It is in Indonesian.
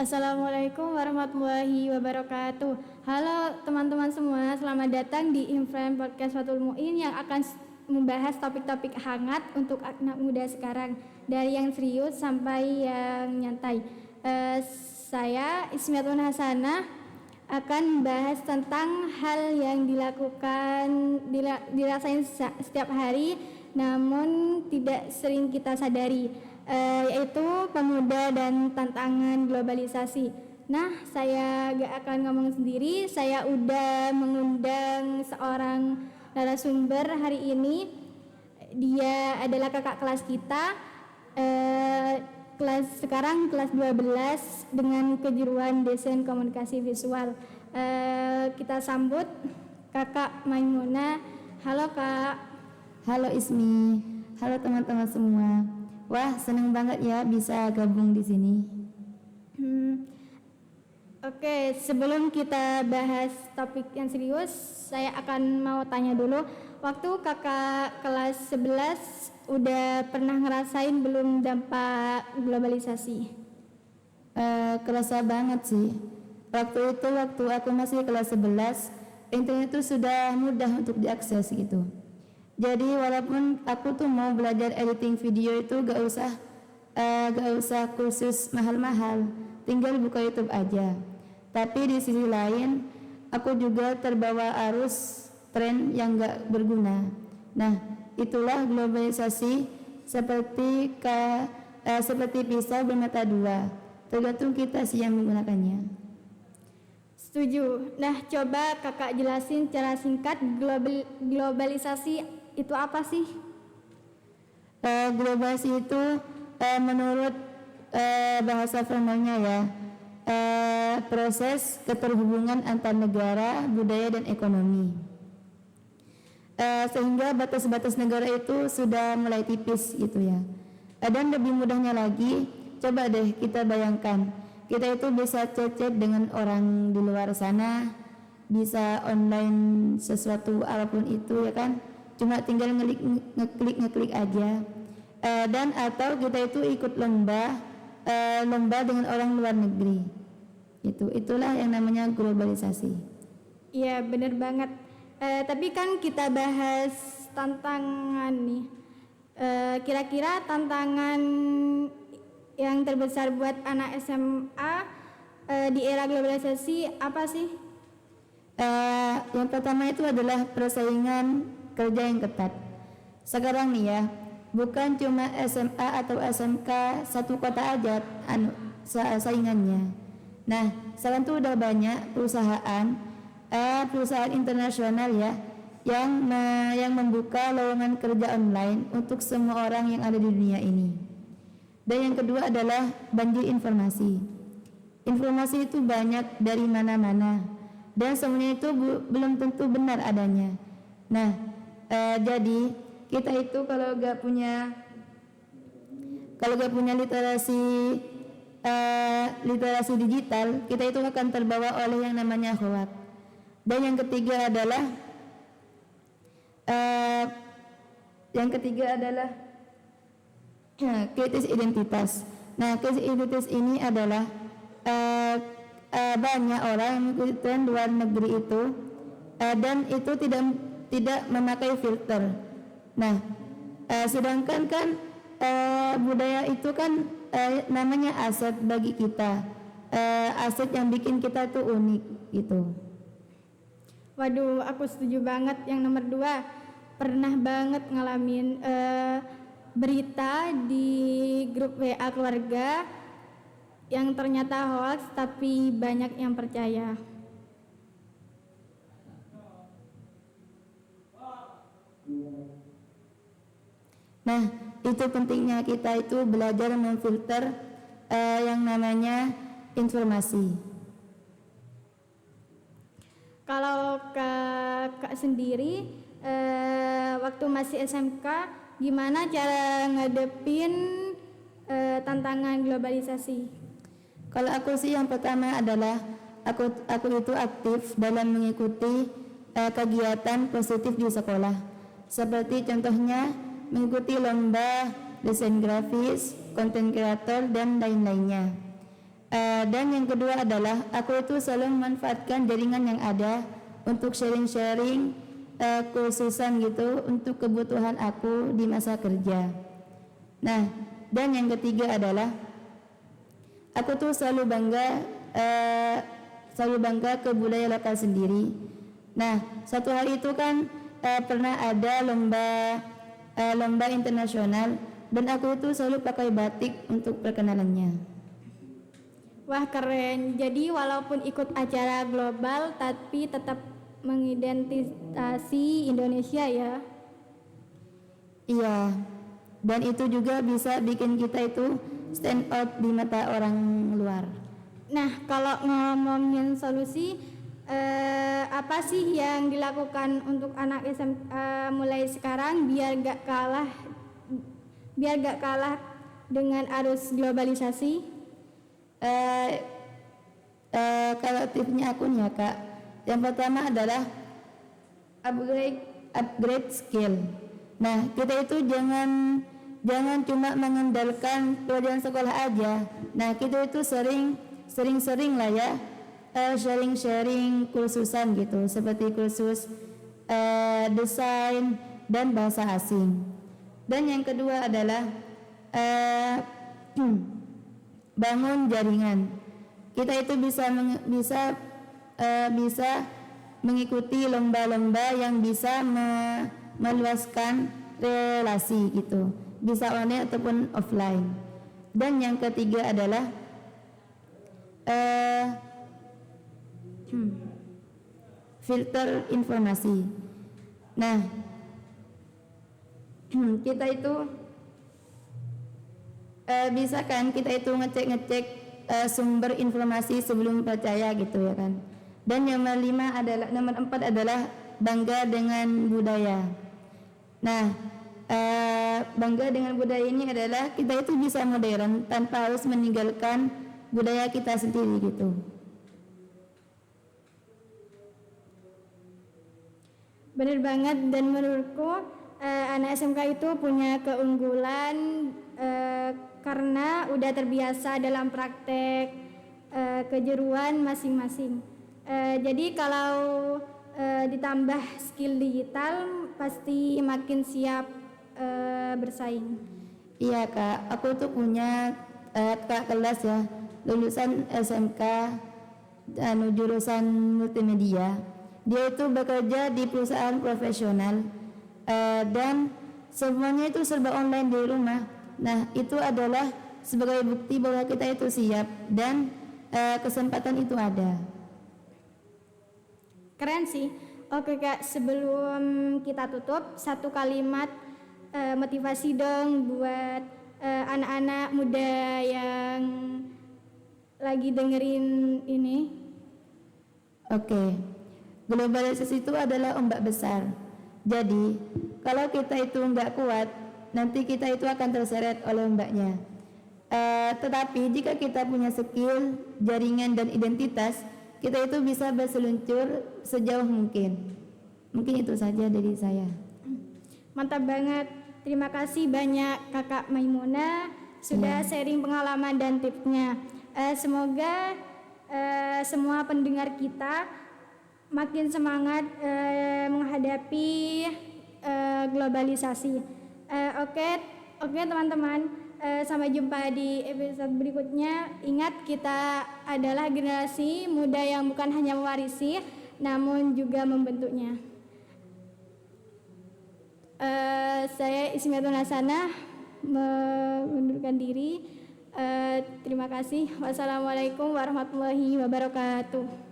Assalamualaikum warahmatullahi wabarakatuh. Halo teman-teman semua, selamat datang di Inframe Podcast Fatul Muin yang akan membahas topik-topik hangat untuk anak muda sekarang, dari yang serius sampai yang nyantai. Saya Ismiatun Hasanah akan membahas tentang hal yang dirasain setiap hari namun tidak sering kita sadari, yaitu pemuda dan tantangan globalisasi. Nah, saya gak akan ngomong sendiri, saya udah mengundang seorang narasumber hari ini. Dia adalah kakak kelas kita, sekarang kelas 12 dengan kejuruan desain komunikasi visual. Kita sambut Kakak Maimunah. Halo Kak. Halo Ismi, halo teman-teman semua. Wah, seneng banget ya bisa gabung di sini. Oke, sebelum kita bahas topik yang serius, saya akan mau tanya dulu. Waktu kakak kelas 11 udah pernah ngerasain belum dampak globalisasi? Kerasa banget sih. Waktu aku masih kelas 11, internet itu sudah mudah untuk diakses gitu. Jadi walaupun aku tuh mau belajar editing video itu gak usah kursus mahal-mahal, tinggal buka YouTube aja. Tapi di sisi lain, aku juga terbawa arus tren yang gak berguna. Nah, itulah globalisasi seperti pisau bermata dua, tergantung kita sih yang menggunakannya. Setuju. Nah, coba kakak jelasin secara singkat globalisasi itu apa sih? Globalisasi itu menurut bahasa formalnya ya, proses keterhubungan antar negara, budaya dan ekonomi. Sehingga batas-batas negara itu sudah mulai tipis gitu ya. Dan lebih mudahnya lagi, coba deh kita bayangkan, kita itu bisa chat-chat dengan orang di luar sana, bisa online sesuatu apapun itu ya kan, cuma tinggal ngeklik aja. Dan atau kita itu ikut lomba dengan orang luar negeri. Itulah yang namanya globalisasi. Iya, bener banget. Tapi kan kita bahas tantangan nih. Kira-kira tantangan yang terbesar buat anak SMA di era globalisasi apa sih? Yang pertama itu adalah persaingan kerja yang ketat. Sekarang nih ya, bukan cuma SMA atau SMK satu kota aja saingannya. Nah, sekarang tuh udah banyak perusahaan internasional ya yang membuka lowongan kerja online untuk semua orang yang ada di dunia ini. Dan yang kedua adalah banjir informasi. Informasi itu banyak dari mana-mana dan semuanya itu belum tentu benar adanya. Nah, jadi kita itu kalau gak punya literasi digital, kita itu akan terbawa oleh yang namanya hoax. Dan yang ketiga adalah krisis identitas. Nah, krisis identitas ini adalah banyak orang yang mengikuti tren luar negeri itu dan itu tidak memakai filter. Nah, sedangkan kan budaya itu kan namanya aset bagi kita, aset yang bikin kita tuh unik gitu. Waduh, aku setuju banget. Yang nomor 2, pernah banget ngalamin berita di grup WA keluarga yang ternyata hoax tapi banyak yang percaya. Nah, itu pentingnya kita itu belajar memfilter yang namanya informasi. Kalau kakak sendiri waktu masih SMK gimana cara ngadepin tantangan globalisasi? Kalau aku sih yang pertama adalah aku itu aktif dalam mengikuti kegiatan positif di sekolah. Seperti contohnya mengikuti lomba desain grafis, konten kreator dan lain-lainnya. Dan yang kedua adalah aku itu selalu memanfaatkan jaringan yang ada untuk sharing-sharing khususan gitu untuk kebutuhan aku di masa kerja. Nah, dan yang ketiga adalah aku tuh selalu bangga ke budaya lokal sendiri. Nah, satu hal itu kan pernah ada lomba internasional dan aku itu selalu pakai batik untuk perkenalannya. Wah, keren. Jadi walaupun ikut acara global tapi tetap mengidentifikasi Indonesia ya. Iya. Dan itu juga bisa bikin kita itu stand out di mata orang luar. Nah, kalau ngomongin solusi, apa sih yang dilakukan untuk anak SMA mulai sekarang biar gak kalah dengan arus globalisasi? Kalau tipsnya aku nih ya Kak, yang pertama adalah upgrade skill. Nah, kita itu jangan cuma mengandalkan pelajaran sekolah aja. Nah, kita itu sering lah ya sharing kursusan gitu, seperti kursus desain dan bahasa asing. Dan yang kedua adalah bangun jaringan. Kita itu bisa mengikuti lomba-lomba yang bisa meluaskan relasi gitu, bisa online ataupun offline. Dan yang ketiga adalah filter informasi. Nah, kita itu bisa kan kita itu ngecek sumber informasi sebelum percaya gitu ya kan. Dan nomor 4 adalah bangga dengan budaya. Nah, bangga dengan budaya ini adalah kita itu bisa modern tanpa harus meninggalkan budaya kita sendiri gitu. Bener banget, dan menurutku anak SMK itu punya keunggulan karena udah terbiasa dalam praktek kejuruan masing-masing. Jadi kalau ditambah skill digital pasti makin siap bersaing. Iya Kak, aku tuh punya kakak kelas ya, lulusan SMK jurusan multimedia. Dia itu bekerja di perusahaan profesional dan semuanya itu serba online di rumah. Nah, itu adalah sebagai bukti bahwa kita itu siap dan kesempatan itu ada. Keren sih. Oke Kak, sebelum kita tutup, satu kalimat motivasi dong buat anak-anak muda yang lagi dengerin ini. Oke. Globalisasi itu adalah ombak besar. Jadi, kalau kita itu nggak kuat, nanti kita itu akan terseret oleh ombaknya. Tetapi jika kita punya skill, jaringan dan identitas, kita itu bisa berseluncur sejauh mungkin. Mungkin itu saja dari saya. Mantap banget. Terima kasih banyak Kakak Maimunah sudah sharing pengalaman dan tipsnya. Semoga semua pendengar kita makin semangat menghadapi globalisasi. Oke teman-teman, sampai jumpa di episode berikutnya. Ingat, kita adalah generasi muda yang bukan hanya mewarisi namun juga membentuknya. Saya Ismiatun Hasanah mengundurkan diri. Terima kasih. Wassalamualaikum warahmatullahi wabarakatuh.